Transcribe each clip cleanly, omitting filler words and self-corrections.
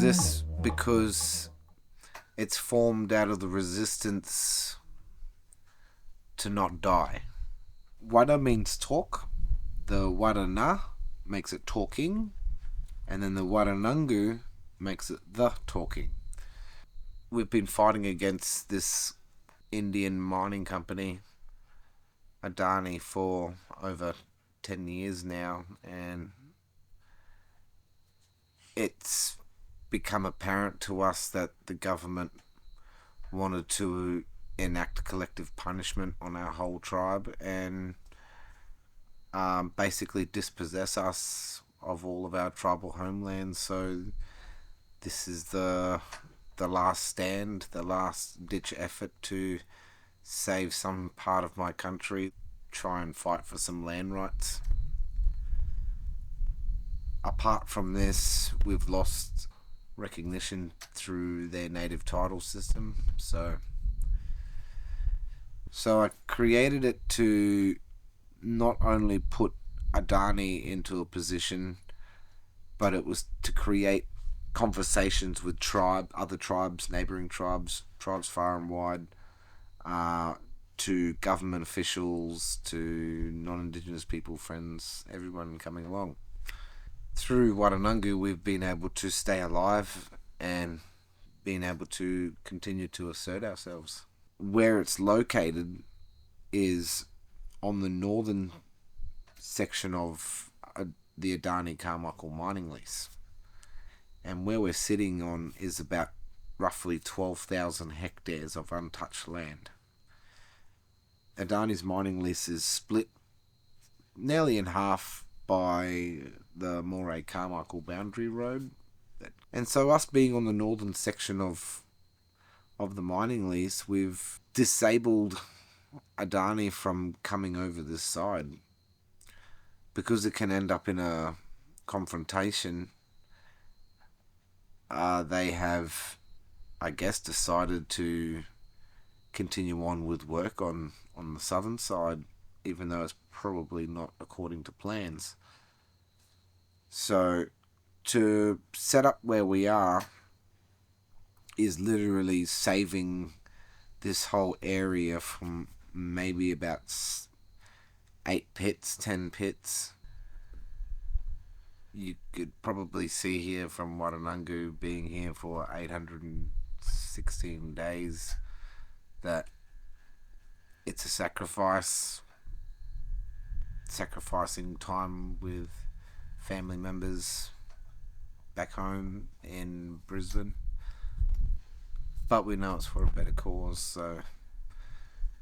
exists because it's formed out of the resistance to not die. Wadda means talk. The Waddana makes it talking. And then the Waddananggu makes it the talking. We've been fighting against this Indian mining company, Adani, for over 10 years now, and it's become apparent to us that the government wanted to enact collective punishment on our whole tribe and basically dispossess us of all of our tribal homelands. So this is the last stand, the last ditch effort to save some part of my country, try and fight for some land rights. Apart from this, we've lost recognition through their native title system. So I created it to not only put Adani into a position, but it was to create conversations with other tribes, neighbouring tribes far and wide, to government officials, to non-Indigenous people, friends, everyone coming along. Through Waddananggu, we've been able to stay alive and been able to continue to assert ourselves. Where it's located is on the northern section of the Adani Carmichael mining lease. And where we're sitting on is about roughly 12,000 hectares of untouched land. Adani's mining lease is split nearly in half by the Moray-Carmichael boundary road. And so us being on the northern section of the mining lease, we've disabled Adani from coming over this side, because it can end up in a confrontation. They have, I guess, decided to continue on with work on the southern side, even though it's probably not according to plans. So to set up where we are is literally saving this whole area from maybe about 8 pits, 10 pits. You could probably see here from Waddananggu being here for 816 days that it's a sacrificing time with family members back home in Brisbane. But we know it's for a better cause, so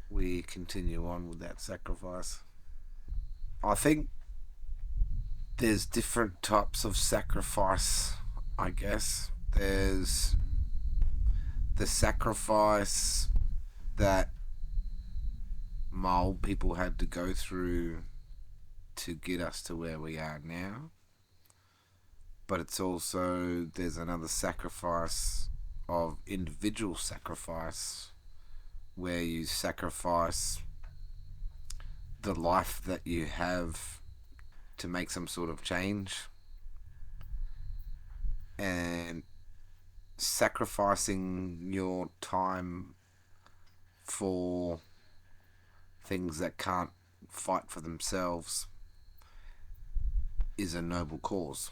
we continue on with that sacrifice. I think there's different types of sacrifice, I guess. There's the sacrifice that my old people had to go through to get us to where we are now. But it's also, there's another sacrifice of individual sacrifice, where you sacrifice the life that you have to make some sort of change, and sacrificing your time for things that can't fight for themselves is a noble cause.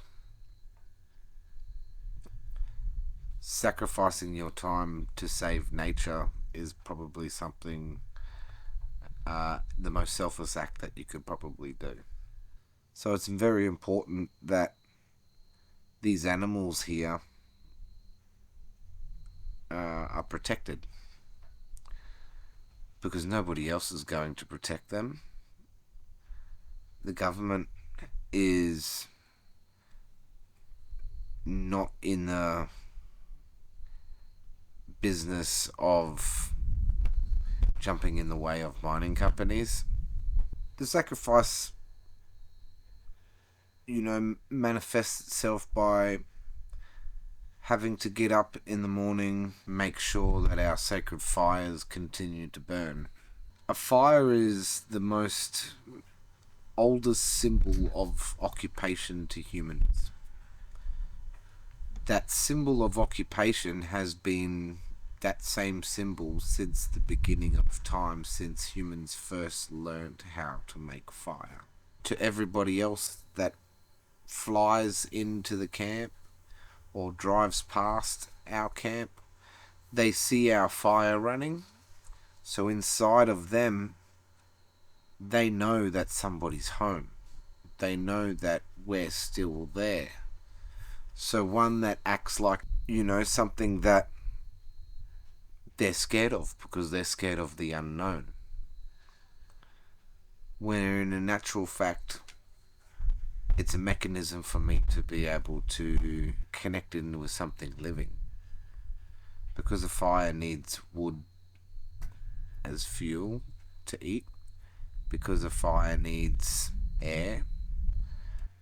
Sacrificing your time to save nature is probably something, the most selfless act that you could probably do. So it's very important that these animals here are protected, because nobody else is going to protect them. The government is not in the business of jumping in the way of mining companies. The sacrifice, manifests itself by having to get up in the morning, make sure that our sacred fires continue to burn. A fire is the most oldest symbol of occupation to humans. that symbol of occupation has been that same symbol since the beginning of time, since humans first learned how to make fire. To everybody else that flies into the camp or drives past our camp, they see our fire running. So inside of them, they know that somebody's home. They know that we're still there. So one that acts like, something that they're scared of, because they're scared of the unknown. Where in a natural fact, it's a mechanism for me to be able to connect in with something living. Because a fire needs wood as fuel to eat, because a fire needs air,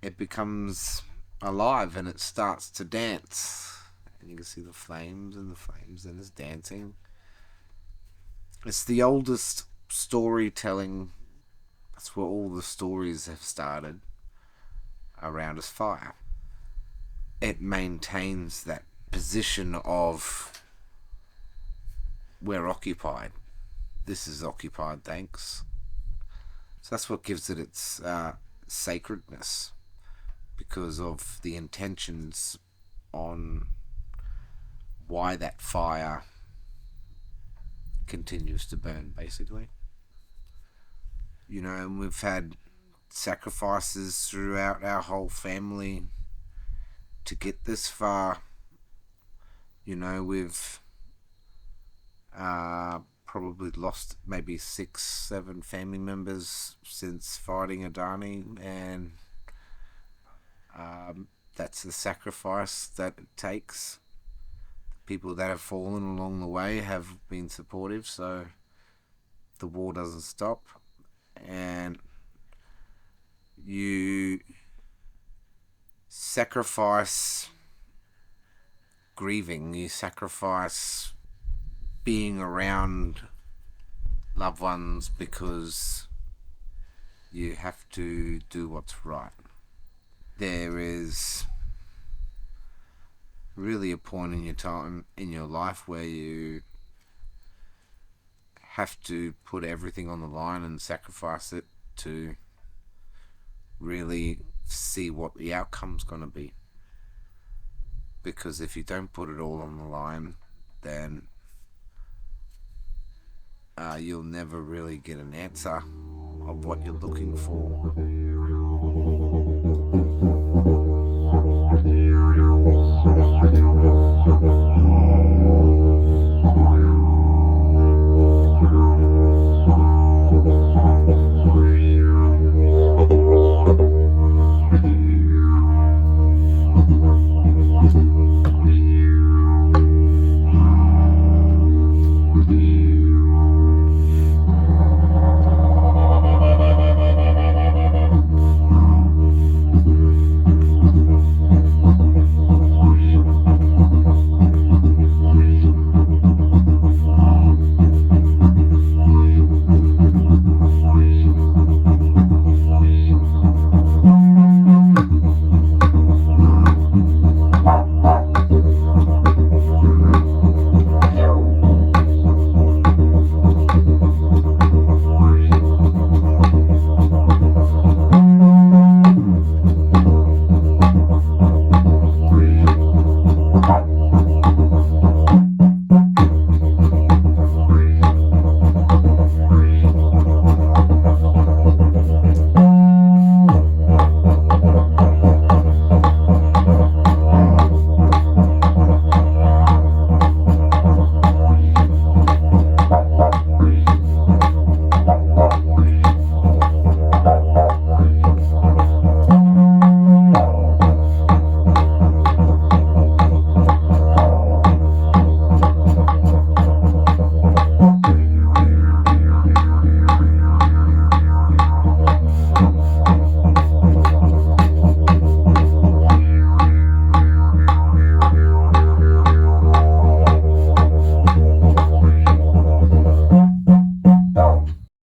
it becomes alive and it starts to dance. And you can see the flames and it's dancing. It's the oldest storytelling. That's where all the stories have started, around a fire. It maintains that position of we're occupied. This is occupied, thanks. So that's what gives it its sacredness, because of the intentions on why that fire continues to burn, basically. And we've had sacrifices throughout our whole family to get this far. We've probably lost maybe 6-7 family members since fighting Adani, and that's the sacrifice that it takes. The people that have fallen along the way have been supportive, so the war doesn't stop. And you sacrifice grieving, you sacrifice being around loved ones because you have to do what's right. There is really a point in your time in your life where you have to put everything on the line and sacrifice it to really see what the outcome's going to be. Because if you don't put it all on the line, then you'll never really get an answer of what you're looking for.